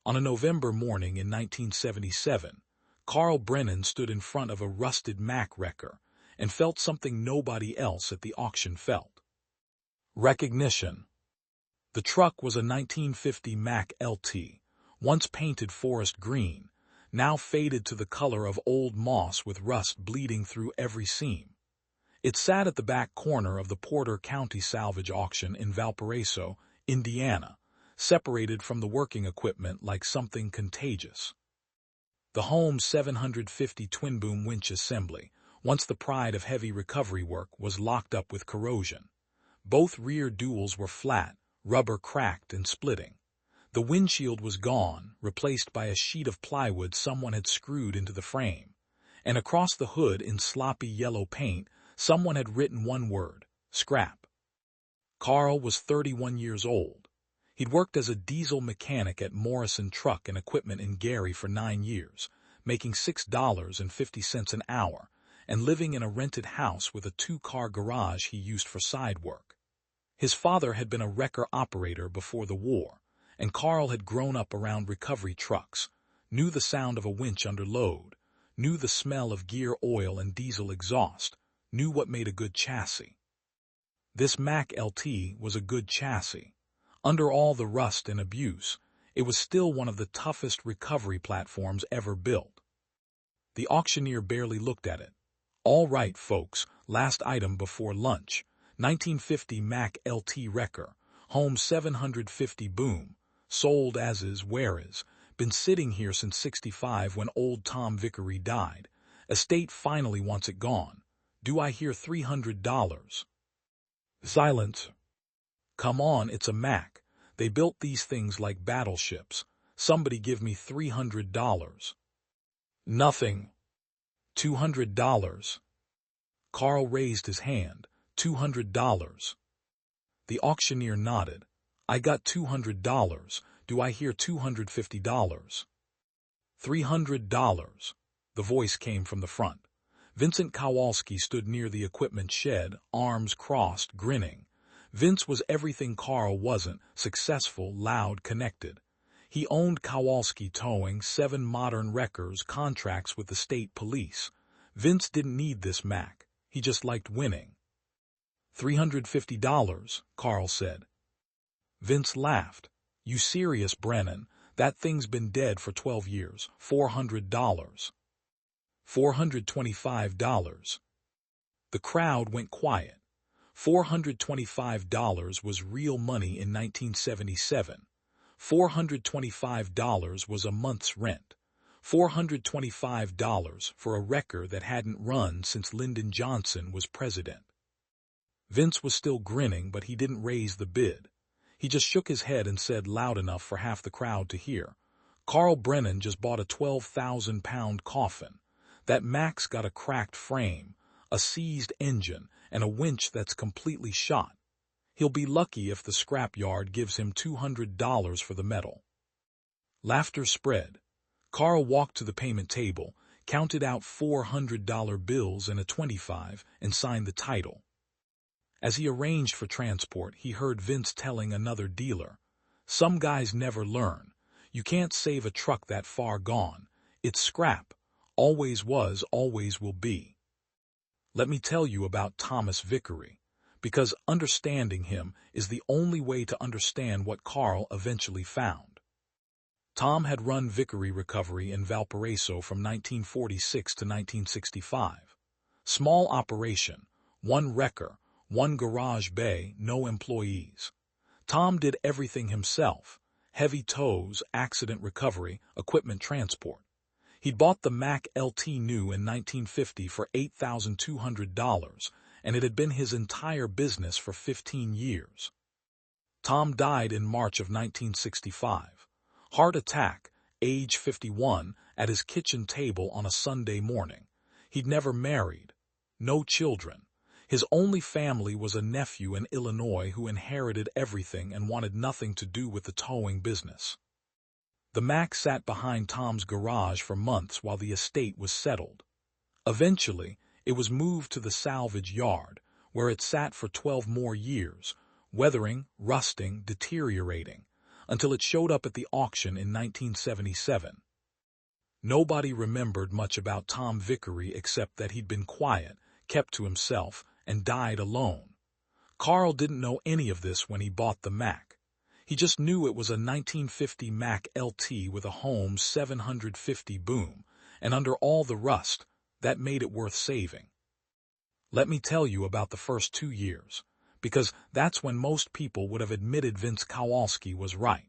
On a November morning in 1977, Carl Brennan stood in front of a rusted Mack wrecker and felt something nobody else at the auction felt. Recognition. The truck was a 1950 Mack LT, once painted forest green, now faded to the color of old moss with rust bleeding through every seam. It sat at the back corner of the Porter County Salvage Auction in Valparaiso, Indiana, separated from the working equipment like something contagious. The Holmes 750 twin-boom winch assembly, once the pride of heavy recovery work, was locked up with corrosion. Both rear duals were flat, rubber cracked and splitting. The windshield was gone, replaced by a sheet of plywood someone had screwed into the frame. And across the hood in sloppy yellow paint, someone had written one word: scrap. Carl was 31 years old. He'd worked as a diesel mechanic at Morrison Truck and Equipment in Gary for 9 years, making $6.50 an hour, and living in a rented house with a 2-car garage he used for side work. His father had been a wrecker operator before the war, and Carl had grown up around recovery trucks, knew the sound of a winch under load, knew the smell of gear oil and diesel exhaust, knew what made a good chassis. This Mack LT was a good chassis. Under all the rust and abuse, it was still one of the toughest recovery platforms ever built. The auctioneer barely looked at it. "All right, folks, last item before lunch. 1950 Mack LT wrecker, Holmes 750 boom, sold as is, where is, been sitting here since '65 when old Tom Vickery died. Estate finally wants it gone. Do I hear $300? Silence. Come on, it's a Mack. They built these things like battleships. Somebody give me $300. Nothing. $200. Carl raised his hand. $200. The auctioneer nodded. I got $200. Do I hear $250? $300. The voice came from the front. Vincent Kowalski stood near the equipment shed, arms crossed, grinning. Vince was everything Carl wasn't: successful, loud, connected. He owned Kowalski Towing, 7 modern wreckers, contracts with the state police. Vince didn't need this Mack. He just liked winning. $350, Carl said. Vince laughed. You serious, Brennan? That thing's been dead for 12 years. $400. $425. The crowd went quiet. $425 was real money in 1977. $425 was a month's rent. $425 for a wrecker that hadn't run since Lyndon Johnson was president. Vince was still grinning, but he didn't raise the bid. He just shook his head and said loud enough for half the crowd to hear, Carl Brennan just bought a 12,000-pound coffin. That Mack's got a cracked frame, a seized engine, and a winch that's completely shot. He'll be lucky if the scrapyard gives him $200 for the metal. Laughter spread. Carl walked to the payment table, counted out $400 bills and a 25, and signed the title. As he arranged for transport, he heard Vince telling another dealer, "Some guys never learn. You can't save a truck that far gone. It's scrap. Always was, always will be." Let me tell you about Thomas Vickery, because understanding him is the only way to understand what Carl eventually found. Tom had run Vickery Recovery in Valparaiso from 1946 to 1965. Small operation, 1 wrecker, 1 garage bay, no employees. Tom did everything himself: heavy tows, accident recovery, equipment transport. He'd bought the Mack LT new in 1950 for $8,200, and it had been his entire business for 15 years. Tom died in March of 1965. Heart attack, age 51, at his kitchen table on a Sunday morning. He'd never married. No children. His only family was a nephew in Illinois who inherited everything and wanted nothing to do with the towing business. The Mack sat behind Tom's garage for months while the estate was settled. Eventually, it was moved to the salvage yard, where it sat for 12 more years, weathering, rusting, deteriorating, until it showed up at the auction in 1977. Nobody remembered much about Tom Vickery except that he'd been quiet, kept to himself, and died alone. Carl didn't know any of this when he bought the Mack. He just knew it was a 1950 Mack LT with a Holmes 750 boom, and under all the rust, that made it worth saving. Let me tell you about the first 2 years, because that's when most people would have admitted Vince Kowalski was right.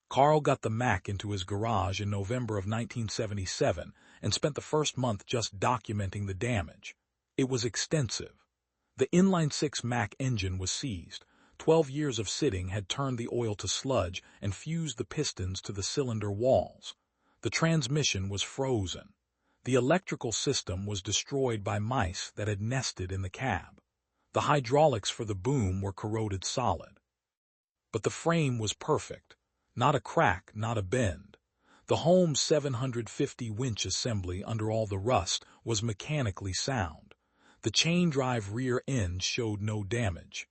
Carl got the Mack into his garage in November of 1977 and spent the first month just documenting the damage. It was extensive. The inline-6 Mack engine was seized. 12 years of sitting had turned the oil to sludge and fused the pistons to the cylinder walls. The transmission was frozen. The electrical system was destroyed by mice that had nested in the cab. The hydraulics for the boom were corroded solid. But the frame was perfect. Not a crack, not a bend. The Holmes 750 winch assembly, under all the rust, was mechanically sound. The chain drive rear end showed no damage.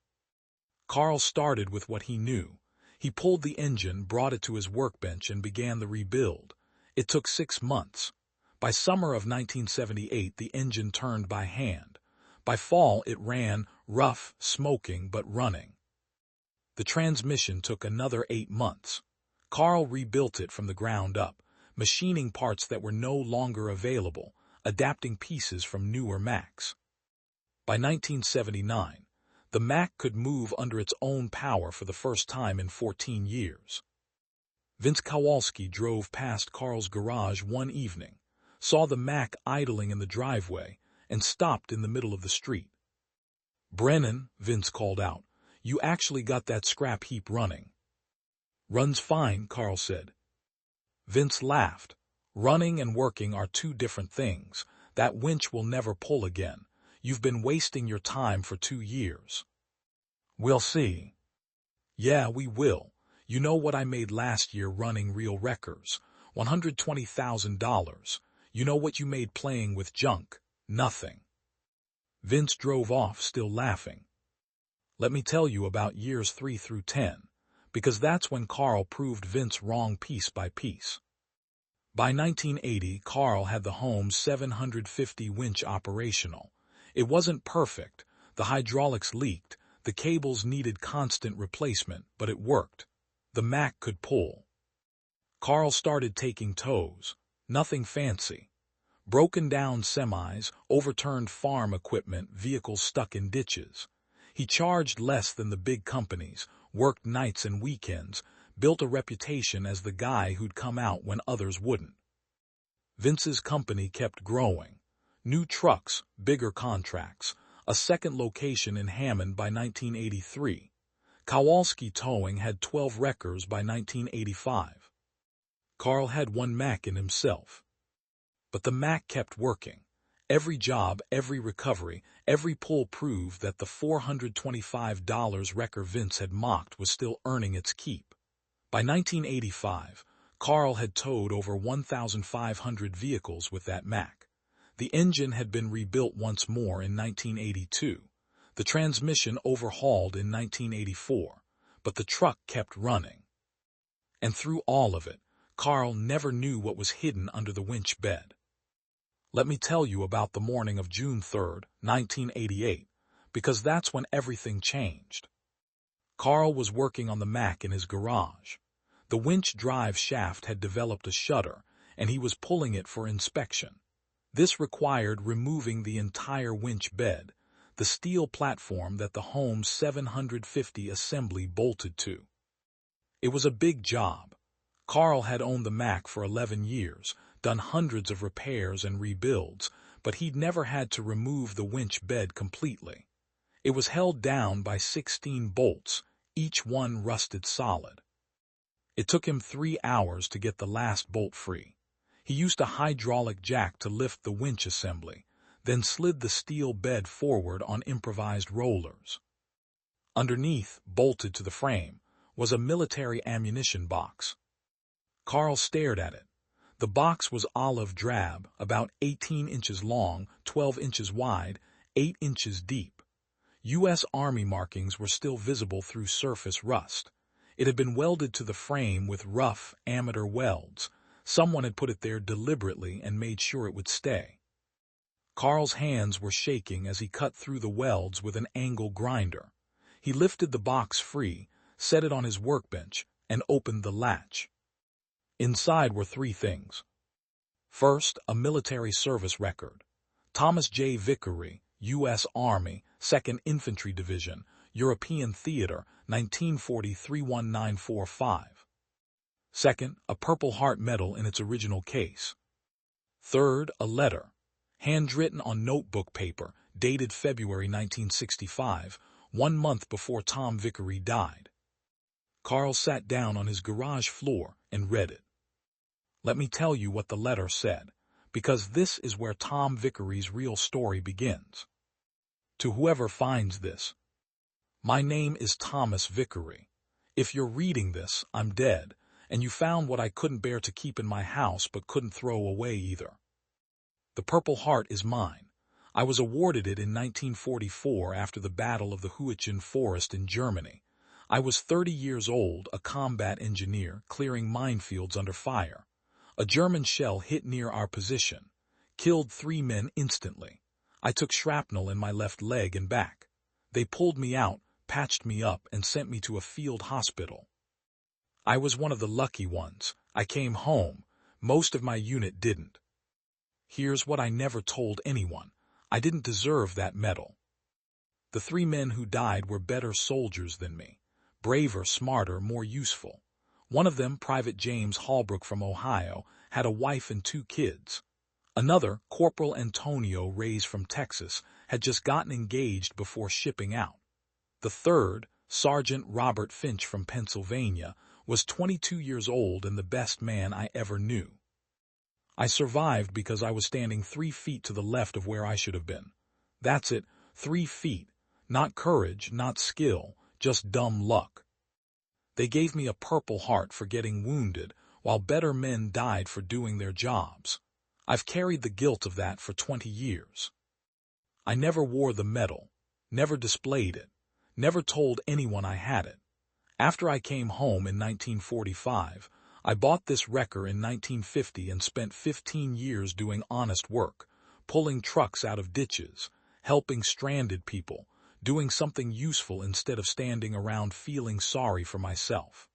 Carl started with what he knew. He pulled the engine, brought it to his workbench, and began the rebuild. It took 6 months. By summer of 1978, the engine turned by hand. By fall, it ran, rough, smoking, but running. The transmission took another 8 months. Carl rebuilt it from the ground up, machining parts that were no longer available, adapting pieces from newer Macks. By 1979, the Mack could move under its own power for the first time in 14 years. Vince Kowalski drove past Carl's garage one evening, saw the Mack idling in the driveway, and stopped in the middle of the street. "Brennan," Vince called out, "you actually got that scrap heap running." "Runs fine," Carl said. Vince laughed. "Running and working are 2 different things. That winch will never pull again. You've been wasting your time for 2 years. "We'll see." "Yeah, we will. You know what I made last year running real wreckers? $120,000. You know what you made playing with junk? Nothing." Vince drove off, still laughing. Let me tell you about years 3 through 10, because that's when Carl proved Vince wrong piece by piece. By 1980, Carl had the Holmes 750 winch operational. It wasn't perfect. The hydraulics leaked. The cables needed constant replacement, but it worked. The Mack could pull. Carl started taking tows. Nothing fancy. Broken down semis, overturned farm equipment, vehicles stuck in ditches. He charged less than the big companies, worked nights and weekends, built a reputation as the guy who'd come out when others wouldn't. Vince's company kept growing. New trucks, bigger contracts, a second location in Hammond by 1983. Kowalski Towing had 12 wreckers by 1985. Carl had 1 Mack in himself. But the Mack kept working. Every job, every recovery, every pull proved that the $425 wrecker Vince had mocked was still earning its keep. By 1985, Carl had towed over 1,500 vehicles with that Mack. The engine had been rebuilt once more in 1982. The transmission overhauled in 1984, but the truck kept running. And through all of it, Carl never knew what was hidden under the winch bed. Let me tell you about the morning of June 3, 1988, because that's when everything changed. Carl was working on the Mack in his garage. The winch drive shaft had developed a shudder, and he was pulling it for inspection. This required removing the entire winch bed, the steel platform that the Holmes 750 assembly bolted to. It was a big job. Carl had owned the Mack for 11 years, done hundreds of repairs and rebuilds, but he'd never had to remove the winch bed completely. It was held down by 16 bolts, each one rusted solid. It took him 3 hours to get the last bolt free. He used a hydraulic jack to lift the winch assembly, then slid the steel bed forward on improvised rollers. Underneath, bolted to the frame, was a military ammunition box. Carl stared at it. The box was olive drab, about 18 inches long, 12 inches wide, 8 inches deep. U.S. Army markings were still visible through surface rust. It had been welded to the frame with rough, amateur welds. Someone had put it there deliberately and made sure it would stay. Carl's hands were shaking as he cut through the welds with an angle grinder. He lifted the box free, set it on his workbench, and opened the latch. Inside were three things. First, a military service record. Thomas J. Vickery, U.S. Army, 2nd Infantry Division, European Theater, 1940-31945. Second, a Purple Heart medal in its original case. Third, a letter, handwritten on notebook paper, dated February 1965, 1 month before Tom Vickery died. Carl sat down on his garage floor and read it. Let me tell you what the letter said, because this is where Tom Vickery's real story begins. To whoever finds this, my name is Thomas Vickery. If you're reading this, I'm dead, and you found what I couldn't bear to keep in my house but couldn't throw away either. The Purple Heart is mine. I was awarded it in 1944 after the Battle of the Huichin Forest in Germany. I was 30 years old, a combat engineer, clearing minefields under fire. A German shell hit near our position, killed 3 men instantly. I took shrapnel in my left leg and back. They pulled me out, patched me up, and sent me to a field hospital. I was one of the lucky ones. I came home. Most of my unit didn't. Here's what I never told anyone. I didn't deserve that medal. The 3 men who died were better soldiers than me. Braver, smarter, more useful. One of them, Private James Holbrook from Ohio, had a wife and 2 kids. Another, Corporal Antonio Reyes from Texas, had just gotten engaged before shipping out. The third, Sergeant Robert Finch from Pennsylvania, was 22 years old and the best man I ever knew. I survived because I was standing 3 feet to the left of where I should have been. That's it, 3 feet. Not courage, not skill, just dumb luck. They gave me a Purple Heart for getting wounded, while better men died for doing their jobs. I've carried the guilt of that for 20 years. I never wore the medal, never displayed it, never told anyone I had it. After I came home in 1945, I bought this wrecker in 1950 and spent 15 years doing honest work, pulling trucks out of ditches, helping stranded people, doing something useful instead of standing around feeling sorry for myself.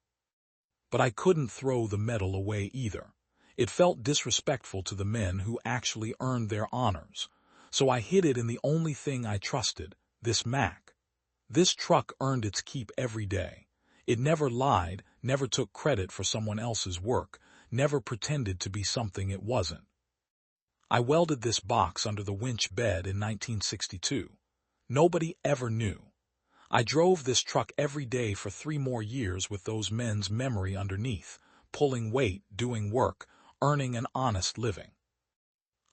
But I couldn't throw the medal away either. It felt disrespectful to the men who actually earned their honors, so I hid it in the only thing I trusted, this Mack. This truck earned its keep every day. It never lied, never took credit for someone else's work, never pretended to be something it wasn't. I welded this box under the Winch bed in 1962. Nobody ever knew. I drove this truck every day for 3 more years with those men's memory underneath, pulling weight, doing work, earning an honest living.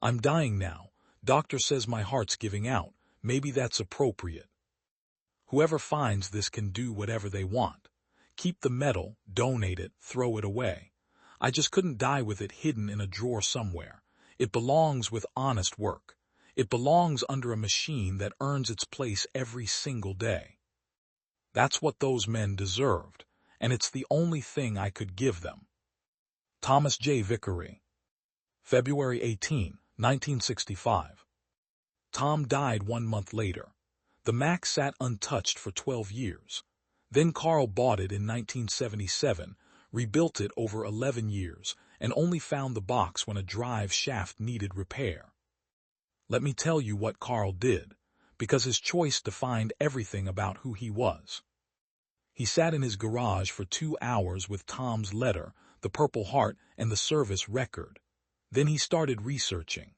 I'm dying now. Doctor says my heart's giving out. Maybe that's appropriate. Whoever finds this can do whatever they want. Keep the medal, donate it, throw it away. I just couldn't die with it hidden in a drawer somewhere. It belongs with honest work. It belongs under a machine that earns its place every single day. That's what those men deserved, and it's the only thing I could give them. Thomas J. Vickery. February 18, 1965. Tom died 1 month later. The Mack sat untouched for 12 years. Then Carl bought it in 1977, rebuilt it over 11 years, and only found the box when a drive shaft needed repair. Let me tell you what Carl did, because his choice defined everything about who he was. He sat in his garage for 2 hours with Tom's letter, the Purple Heart, and the service record. Then he started researching.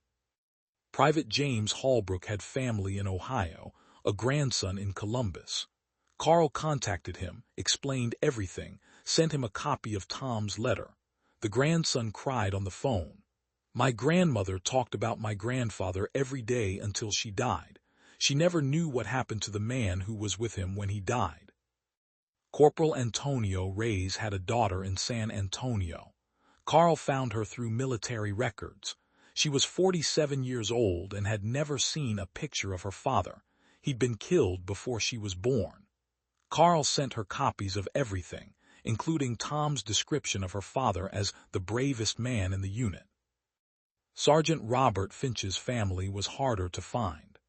Private James Holbrook had family in Ohio, a grandson in Columbus. Carl contacted him, explained everything, sent him a copy of Tom's letter. The grandson cried on the phone. My grandmother talked about my grandfather every day until she died. She never knew what happened to the man who was with him when he died. Corporal Antonio Reyes had a daughter in San Antonio. Carl found her through military records. She was 47 years old and had never seen a picture of her father. He'd been killed before she was born. Carl sent her copies of everything, including Tom's description of her father as the bravest man in the unit. Sergeant Robert Finch's family was harder to find.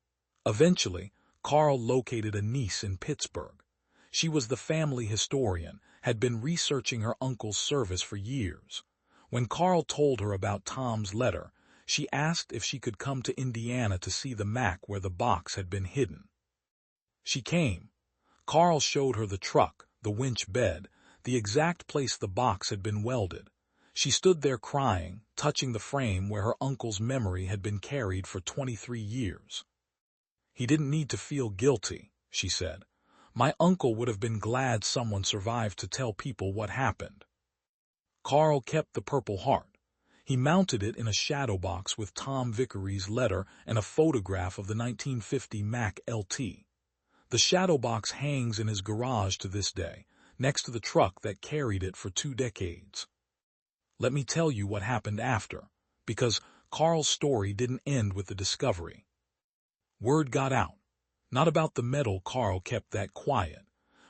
Eventually, Carl located a niece in Pittsburgh. She was the family historian, had been researching her uncle's service for years. When Carl told her about Tom's letter, she asked if she could come to Indiana to see the Mack where the box had been hidden. She came. Carl showed her the truck, the winch bed, the exact place the box had been welded. She stood there crying, touching the frame where her uncle's memory had been carried for 23 years. "He didn't need to feel guilty," she said. "My uncle would have been glad someone survived to tell people what happened." Carl kept the Purple Heart. He mounted it in a shadow box with Tom Vickery's letter and a photograph of the 1950 Mack LT. The shadow box hangs in his garage to this day, next to the truck that carried it for 2 decades. Let me tell you what happened after, because Carl's story didn't end with the discovery. Word got out, not about the metal. Carl kept that quiet,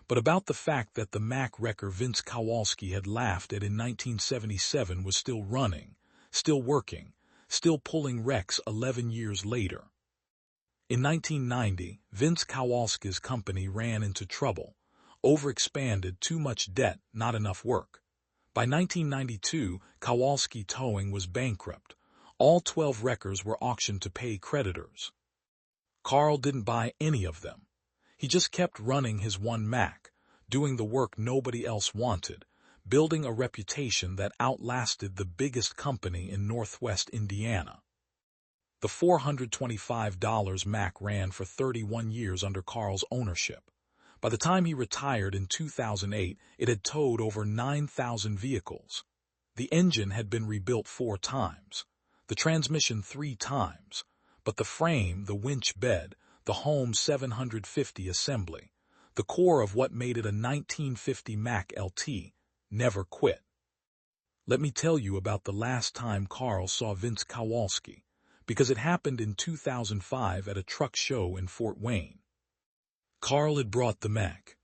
but about the fact that the Mack wrecker Vincent Kowalski had laughed at in 1977 was still running, still working, still pulling wrecks 11 years later. In 1990, Vince Kowalski's company ran into trouble. Overexpanded, too much debt, not enough work. By 1992, Kowalski Towing was bankrupt. All 12 wreckers were auctioned to pay creditors. Carl didn't buy any of them. He just kept running his one Mack, doing the work nobody else wanted, building a reputation that outlasted the biggest company in Northwest Indiana. The $425 Mack ran for 31 years under Carl's ownership. By the time he retired in 2008, it had towed over 9,000 vehicles. The engine had been rebuilt 4 times, the transmission 3 times, but the frame, the winch bed, the Holmes 750 assembly, the core of what made it a 1950 Mack LT, never quit. Let me tell you about the last time Carl saw Vince Kowalski, because it happened in 2005 at a truck show in Fort Wayne. Carl had brought the Mack.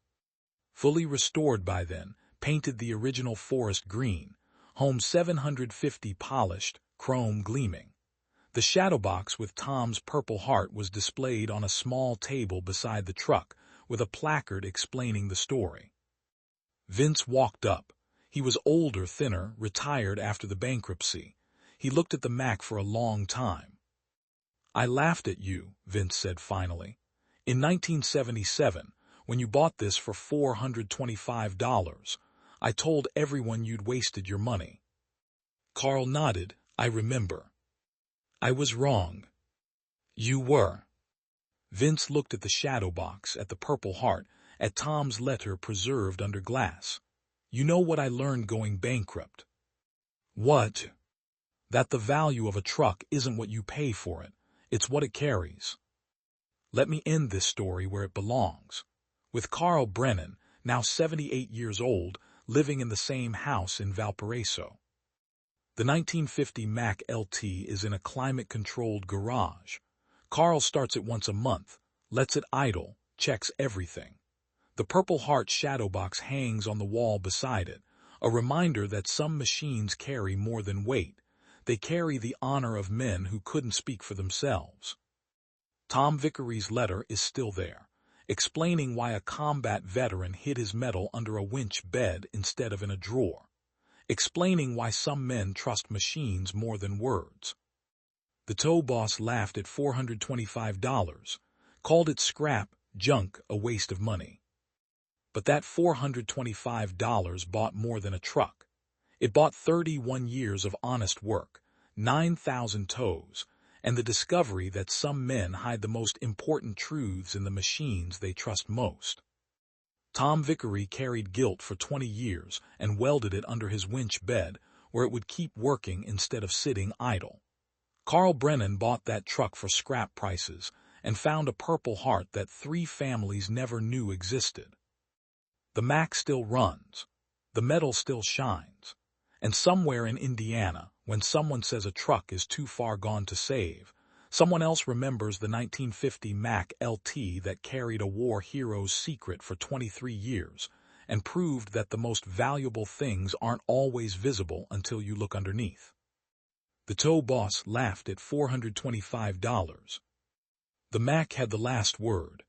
Fully restored by then, painted the original forest green, Holmes 750 polished, chrome gleaming. The shadow box with Tom's Purple Heart was displayed on a small table beside the truck, with a placard explaining the story. Vince walked up. He was older, thinner, retired after the bankruptcy. He looked at the Mack for a long time. "I laughed at you," Vince said finally. "In 1977, when you bought this for $425, I told everyone you'd wasted your money." Carl nodded. "I remember." "I was wrong." "You were." Vince looked at the shadow box, at the Purple Heart, at Tom's letter preserved under glass. "You know what I learned going bankrupt?" "What?" "That the value of a truck isn't what you pay for it, it's what it carries." Let me end this story where it belongs, with Carl Brennan, now 78 years old, living in the same house in Valparaiso. The 1950 Mack LT is in a climate-controlled garage. Carl starts it once a month, lets it idle, checks everything. The Purple Heart shadow box hangs on the wall beside it, a reminder that some machines carry more than weight. They carry the honor of men who couldn't speak for themselves. Tom Vickery's letter is still there, explaining why a combat veteran hid his medal under a winch bed instead of in a drawer, explaining why some men trust machines more than words. The tow boss laughed at $425, called it scrap, junk, a waste of money. But that $425 bought more than a truck. It bought 31 years of honest work, 9,000 tows, and the discovery that some men hide the most important truths in the machines they trust most. Tom Vickery carried guilt for 20 years and welded it under his winch bed where it would keep working instead of sitting idle. Carl Brennan bought that truck for scrap prices and found a Purple Heart that 3 families never knew existed. The Mack still runs. The metal still shines. And somewhere in Indiana, when someone says a truck is too far gone to save, someone else remembers the 1950 Mack LT that carried a war hero's secret for 23 years and proved that the most valuable things aren't always visible until you look underneath. The tow boss laughed at $425. The Mack had the last word,